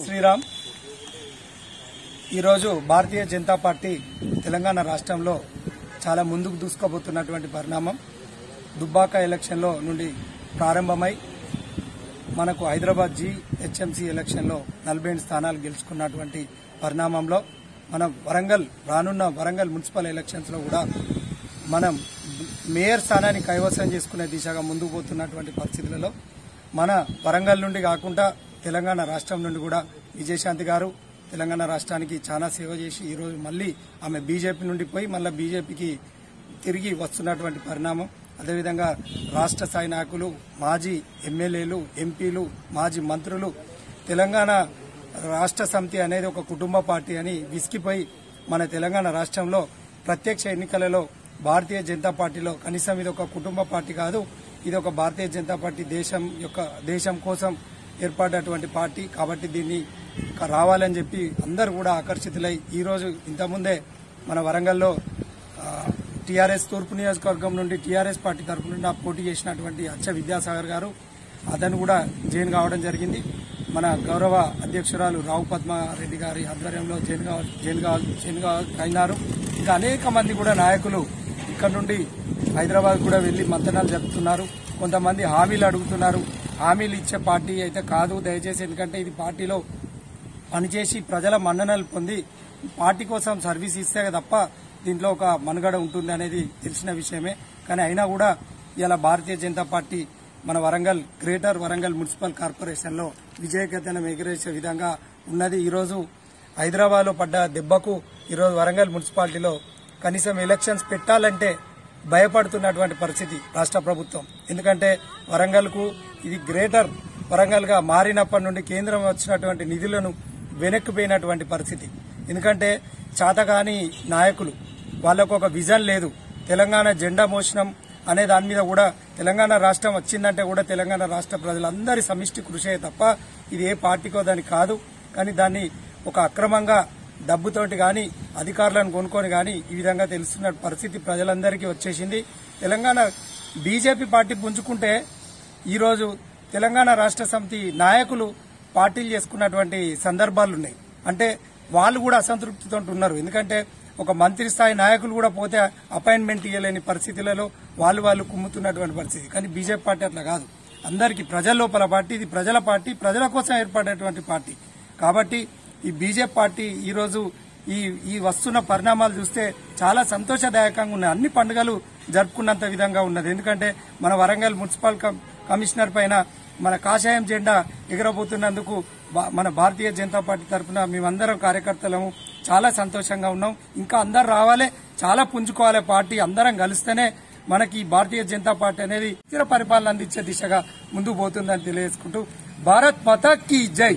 శ్రీరామ్ ఈరోజు భారతీయ జనతా పార్టీ తెలంగాణ రాష్ట్రంలో చాలా ముందుకు దూసుకుపోతున్నటువంటి పరిణామం. దుబ్బాక ఎలక్షన్లో నుండి ప్రారంభమై మనకు హైదరాబాద్ హెచ్ఎంసీ ఎలక్షన్లో 48 స్థానాలు గెలుచుకున్నటువంటి పరిణామంలో మనం రానున్న వరంగల్ మున్సిపల్ ఎలక్షన్స్ లో కూడా మనం మేయర్ స్థానాన్ని కైవసం చేసుకునే దిశగా ముందుకు పోతున్నటువంటి పరిస్థితులలో మన వరంగల్ నుండి కాకుండా తెలంగాణ రాష్ట్రం నుండి కూడా విజయశాంతి గారు తెలంగాణ రాష్ట్రానికి చాలా సేవ చేసి ఈరోజు మళ్లీ ఆమె బీజేపీ నుండి పోయి మళ్ళీ బీజేపీకి తిరిగి వస్తున్నటువంటి పరిణామం. అదేవిధంగా రాష్ట్ర స్థాయి నాయకులు, మాజీ ఎమ్మెల్యేలు, ఎంపీలు, మాజీ మంత్రులు తెలంగాణ రాష్ట్ర సమితి అనేది ఒక కుటుంబ పార్టీ అని విసిగిపోయి మన తెలంగాణ రాష్ట్రంలో ప్రత్యక్ష ఎన్నికలలో భారతీయ జనతా పార్టీలో కనీసం ఇది ఒక కుటుంబ పార్టీ కాదు, ఇది ఒక భారతీయ జనతా పార్టీ దేశం కోసం ఏర్పడినటువంటి పార్టీ. కాబట్టి దీన్ని రావాలని చెప్పి అందరూ కూడా ఆకర్షితులై ఈరోజు ఇంతకుముందే మన వరంగల్లో టీఆర్ఎస్ తూర్పు నియోజకవర్గం నుండి టీఆర్ఎస్ పార్టీ తరఫు నుండి పోటీ చేసినటువంటి అచ్చ విద్యాసాగర్ గారు అతను కూడా జైన్ కావడం జరిగింది. మన గౌరవ అధ్యక్షురాలు రావు పద్మారెడ్డి గారి ఆధ్వర్యంలో జైన్ అయినారు. ఇంకా అనేక మంది కూడా నాయకులు ఇక్కడ నుండి హైదరాబాద్ కూడా వెళ్లి మంతనాలు జరుపుతున్నారు. కొంతమంది హామీలు అడుగుతున్నారు. హామీలు ఇచ్చే పార్టీ అయితే కాదు దయచేసి, ఎందుకంటే ఇది పార్టీలో పనిచేసి ప్రజల మన్ననలు పొంది పార్టీ కోసం సర్వీస్ ఇస్తే తప్ప దీంట్లో ఒక మనుగడ ఉంటుంది అనేది తెలిసిన విషయమే. కానీ అయినా కూడా ఇలా భారతీయ జనతా పార్టీ మన గ్రేటర్ వరంగల్ మున్సిపల్ కార్పొరేషన్ లో విజయకేతనం ఎగిరేసే విధంగా ఉన్నది. ఈరోజు హైదరాబాద్ లో పడ్డ దెబ్బకు ఈరోజు వరంగల్ మున్సిపాలిటీలో కనీసం ఎలక్షన్స్ పెట్టాలంటే భయపడుతున్నటువంటి పరిస్థితి రాష్ట్ర ప్రభుత్వం. ఎందుకంటే వరంగల్ కు ఇది గ్రేటర్ వరంగల్ గా మారినప్పటి నుండి కేంద్రం వచ్చినటువంటి నిధులను వెనక్కిపోయినటువంటి పరిస్థితి. ఎందుకంటే చాతగాని నాయకులు, వాళ్లకు ఒక విజన్ లేదు. తెలంగాణ జెండా మోషణం అనే దాని మీద కూడా తెలంగాణ రాష్ట్రం వచ్చిందంటే కూడా తెలంగాణ రాష్ట్ర ప్రజలందరి సమిష్టి కృషే తప్ప ఇది ఏ పార్టీకో దానికి కాదు. కానీ దాన్ని ఒక అక్రమంగా డబ్బుతోటి గాని అధికారులను కొనుక్కొని గాని ఈ విధంగా తెలుస్తున్న పరిస్థితి ప్రజలందరికీ వచ్చేసింది. తెలంగాణ బీజేపీ పార్టీ పుంజుకుంటే ఈరోజు తెలంగాణ రాష్ట్ర సమితి నాయకులు పార్టీలు చేసుకున్నటువంటి సందర్భాలున్నాయి. అంటే వాళ్ళు కూడా అసంతృప్తితో ఉన్నారు. ఎందుకంటే ఒక మంత్రి స్థాయి నాయకులు కూడా పోతే అపాయింట్మెంట్ ఇవ్వలేని పరిస్థితులలో వాళ్ళు కుమ్ముతున్నటువంటి పరిస్థితి. కానీ బీజేపీ పార్టీ అట్లా కాదు. అందరికీ ప్రజల లోపల పార్టీ, ఇది ప్రజల పార్టీ, ప్రజల కోసం ఏర్పడేటువంటి పార్టీ. కాబట్టి ఈ బీజేపీ పార్టీ ఈరోజు ఈ వస్తున్న పరిణామాలు చూస్తే చాలా సంతోషదాయకంగా ఉన్నాయి. అన్ని పండుగలు జరుపుకున్నంత విధంగా ఉన్నది. ఎందుకంటే మన వరంగల్ మున్సిపల్ కమిషనర్ పైన మన కాషాయం జెండా ఎగరబోతున్నందుకు మన భారతీయ జనతా పార్టీ తరఫున మేమందరం కార్యకర్తలము చాలా సంతోషంగా ఉన్నాం. ఇంకా అందరు రావాలి, చాలా పుంజుకోవాలి. పార్టీ అందరం కలిస్తేనే మనకి భారతీయ జనతా పార్టీ అనేది స్థిర పరిపాలన అందించే దిశగా ముందుకు పోతుందని తెలియజేసుకుంటూ భారత్ మాతా కీ జై.